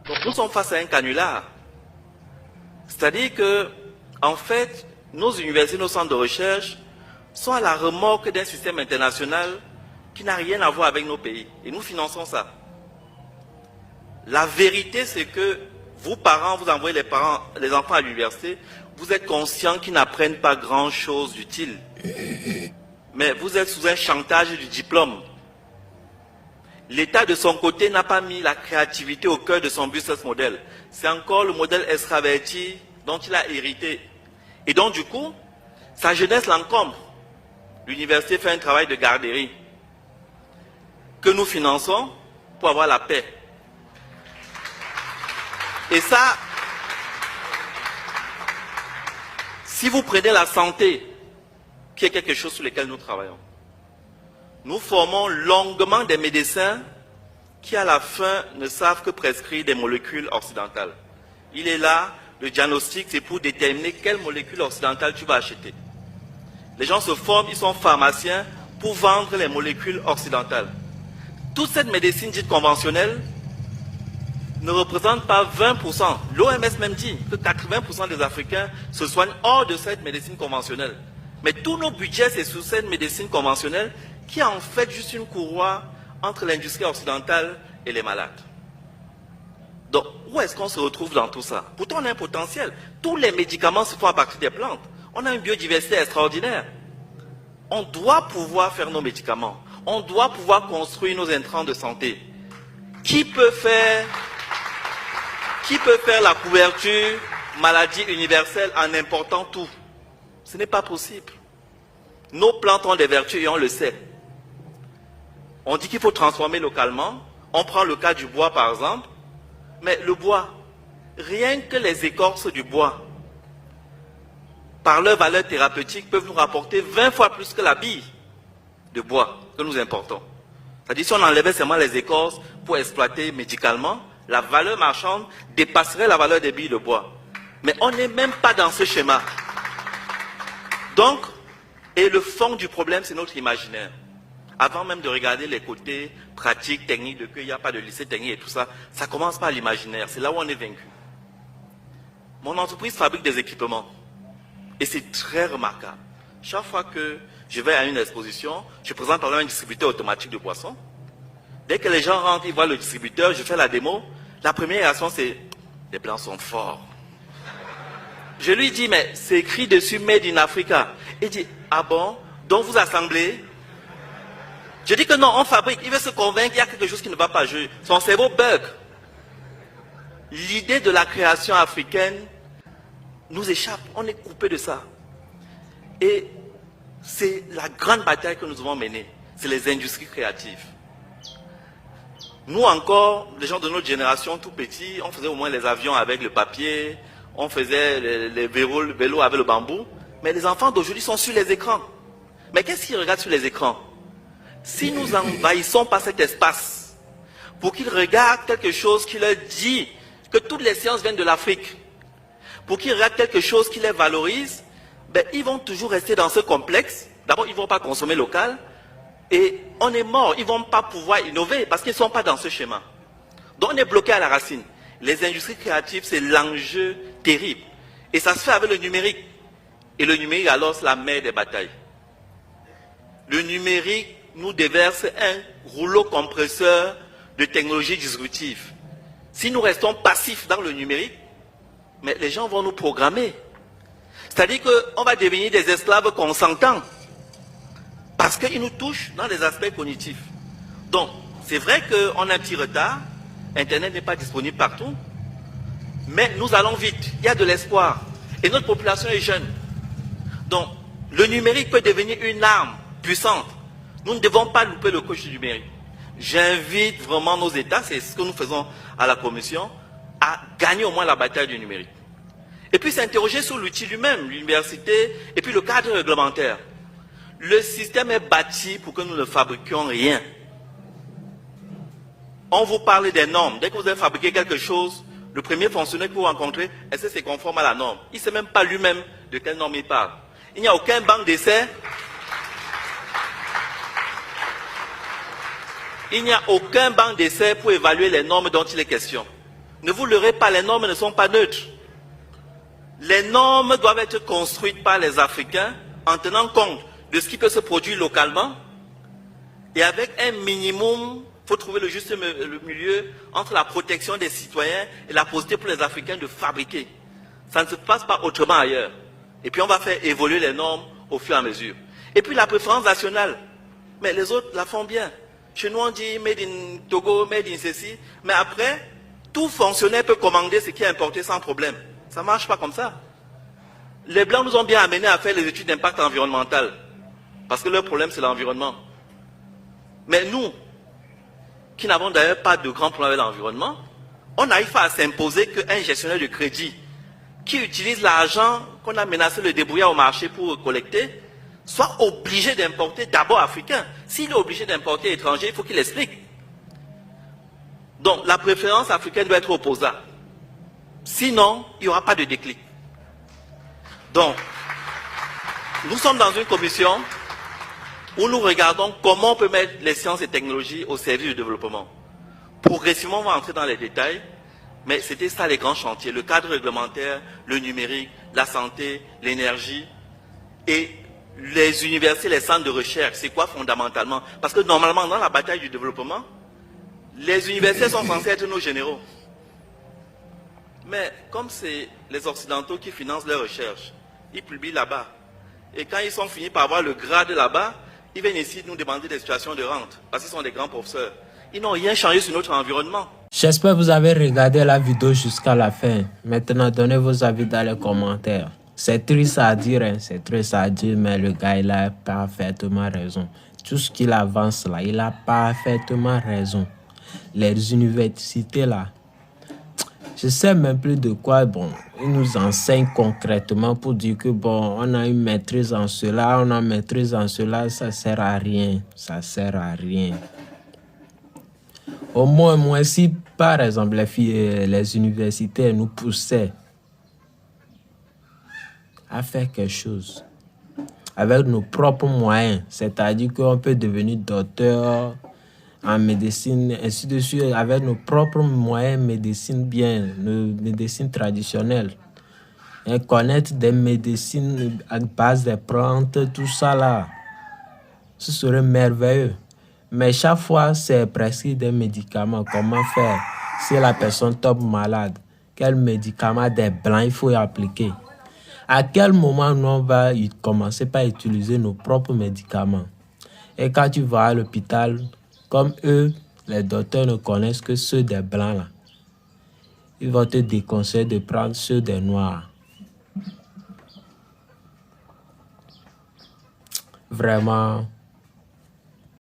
Donc nous sommes face à un canular. C'est-à-dire que, en fait, nos universités, nos centres de recherche sont à la remorque d'un système international qui n'a rien à voir avec nos pays. Et nous finançons ça. La vérité, c'est que vous, parents, vous envoyez les enfants à l'université, vous êtes conscients qu'ils n'apprennent pas grand-chose d'utile. Mais vous êtes sous un chantage du diplôme. L'État, de son côté, n'a pas mis la créativité au cœur de son business model. C'est encore le modèle extraverti dont il a hérité. Et donc, du coup, sa jeunesse l'encombre. L'université fait un travail de garderie que nous finançons pour avoir la paix. Et ça, si vous prenez la santé, qui est quelque chose sur lequel nous travaillons, nous formons longuement des médecins qui, à la fin, ne savent que prescrire des molécules occidentales. Il est là, le diagnostic, c'est pour déterminer quelle molécule occidentale tu vas acheter. Les gens se forment, ils sont pharmaciens pour vendre les molécules occidentales. Toute cette médecine dite conventionnelle ne représente pas 20%. L'OMS même dit que 80% des Africains se soignent hors de cette médecine conventionnelle. Mais tous nos budgets, c'est sur cette médecine conventionnelle qui est en fait juste une courroie entre l'industrie occidentale et les malades. Donc, où est-ce qu'on se retrouve dans tout ça? Pourtant, on a un potentiel. Tous les médicaments se font à partir des plantes. On a une biodiversité extraordinaire. On doit pouvoir faire nos médicaments. On doit pouvoir construire nos intrants de santé. Qui peut faire la couverture maladie universelle en important tout? Ce n'est pas possible. Nos plantes ont des vertus et on le sait. On dit qu'il faut transformer localement. On prend le cas du bois par exemple. Mais le bois, rien que les écorces du bois, par leur valeur thérapeutique, peuvent nous rapporter 20 fois plus que la bille de bois que nous importons. C'est-à-dire si on enlevait seulement les écorces pour exploiter médicalement, la valeur marchande dépasserait la valeur des billes de bois. Mais on n'est même pas dans ce schéma. Donc, et le fond du problème, c'est notre imaginaire. Avant même de regarder les côtés pratiques, techniques, de qu'il n'y a pas de lycée technique et tout ça, ça commence par l'imaginaire. C'est là où on est vaincu. Mon entreprise fabrique des équipements. Et c'est très remarquable. Chaque fois que je vais à une exposition, je présente par exemple un distributeur automatique de boissons. Dès que les gens rentrent, ils voient le distributeur, je fais la démo. La première réaction, c'est « les blancs sont forts ». Je lui dis « mais c'est écrit dessus « Made in Africa ». Il dit « ah bon, donc vous assemblez ?» Je dis que non, on fabrique. Il veut se convaincre qu'il y a quelque chose qui ne va pas. Son cerveau bug. L'idée de la création africaine nous échappe. On est coupé de ça. Et c'est la grande bataille que nous devons mener. C'est les industries créatives. Nous encore, les gens de notre génération, tout petits, on faisait au moins les avions avec le papier, on faisait les vélos avec le bambou. Mais les enfants d'aujourd'hui sont sur les écrans. Mais qu'est-ce qu'ils regardent sur les écrans? Si nous envahissons pas cet espace pour qu'ils regardent quelque chose qui leur dit que toutes les sciences viennent de l'Afrique, pour qu'ils regardent quelque chose qui les valorise, ben, ils vont toujours rester dans ce complexe. D'abord, ils ne vont pas consommer local et on est mort. Ils ne vont pas pouvoir innover parce qu'ils ne sont pas dans ce schéma. Donc, on est bloqué à la racine. Les industries créatives, c'est l'enjeu terrible. Et ça se fait avec le numérique. Et le numérique, alors, c'est la mère des batailles. Le numérique nous déverse un rouleau compresseur de technologies disruptives. Si nous restons passifs dans le numérique, mais les gens vont nous programmer. C'est-à-dire qu'on va devenir des esclaves consentants. Parce qu'ils nous touchent dans les aspects cognitifs. Donc, c'est vrai qu'on a un petit retard. Internet n'est pas disponible partout. Mais nous allons vite. Il y a de l'espoir. Et notre population est jeune. Donc, le numérique peut devenir une arme puissante. Nous ne devons pas louper le coche du numérique. J'invite vraiment nos États, c'est ce que nous faisons à la Commission, à gagner au moins la bataille du numérique. Et puis s'interroger sur l'outil lui-même, l'université, et puis le cadre réglementaire. Le système est bâti pour que nous ne fabriquions rien. On vous parle des normes. Dès que vous avez fabriqué quelque chose, le premier fonctionnaire que vous rencontrez, est-ce que c'est conforme à la norme? Il ne sait même pas lui-même de quelle norme il parle. Il n'y a aucun banc d'essai. Il n'y a aucun banc d'essai pour évaluer les normes dont il est question. Ne vous leurrez pas, les normes ne sont pas neutres. Les normes doivent être construites par les Africains en tenant compte de ce qui peut se produire localement et avec un minimum, il faut trouver le juste milieu entre la protection des citoyens et la possibilité pour les Africains de fabriquer. Ça ne se passe pas autrement ailleurs. Et puis on va faire évoluer les normes au fur et à mesure. Et puis la préférence nationale, mais les autres la font bien. Chez nous on dit made in Togo, made in ceci, mais après, tout fonctionnaire peut commander ce qui est importé sans problème. Ça ne marche pas comme ça. Les Blancs nous ont bien amenés à faire les études d'impact environnemental. Parce que leur problème, c'est l'environnement. Mais nous, qui n'avons d'ailleurs pas de grands problèmes avec l'environnement, on n'arrive pas à s'imposer qu'un gestionnaire de crédit qui utilise l'argent qu'on a menacé de débrouiller au marché pour collecter, soit obligé d'importer d'abord africain. S'il est obligé d'importer étranger, il faut qu'il explique. Donc la préférence africaine doit être opposable. Sinon, il n'y aura pas de déclic. Donc, nous sommes dans une commission où nous regardons comment on peut mettre les sciences et technologies au service du développement. Progressivement, on va entrer dans les détails, mais c'était ça les grands chantiers, le cadre réglementaire, le numérique, la santé, l'énergie et les universités, les centres de recherche. C'est quoi fondamentalement? Parce que normalement, dans la bataille du développement, les universités sont censées être nos généraux. Mais comme c'est les Occidentaux qui financent leurs recherches, ils publient là-bas. Et quand ils sont finis par avoir le grade là-bas, ils viennent ici nous demander des situations de rente, parce qu'ils sont des grands professeurs. Ils n'ont rien changé sur notre environnement. J'espère que vous avez regardé la vidéo jusqu'à la fin. Maintenant, donnez vos avis dans les commentaires. C'est triste à dire, mais le gars, il a parfaitement raison. Tout ce qu'il avance là, il a parfaitement raison. Les universités là, je sais même plus de quoi, bon, ils nous enseignent concrètement pour dire que, bon, on a une maîtrise en cela, on a une maîtrise en cela, ça sert à rien, ça sert à rien. Au moins, moi, si, par exemple, les universités nous poussaient à faire quelque chose avec nos propres moyens, c'est-à-dire qu'on peut devenir docteur en médecine, ainsi de suite, avec nos propres moyens, médecine bien, médecine traditionnelle. Et connaître des médecines à base des plantes, tout ça là, ce serait merveilleux. Mais chaque fois, c'est presque des médicaments. Comment faire si la personne tombe malade? Quel médicament des blancs il faut y appliquer? À quel moment nous on va commencer par utiliser nos propres médicaments? Et quand tu vas à l'hôpital, comme eux, les docteurs ne connaissent que ceux des blancs là, ils vont te déconseiller de prendre ceux des noirs. Vraiment,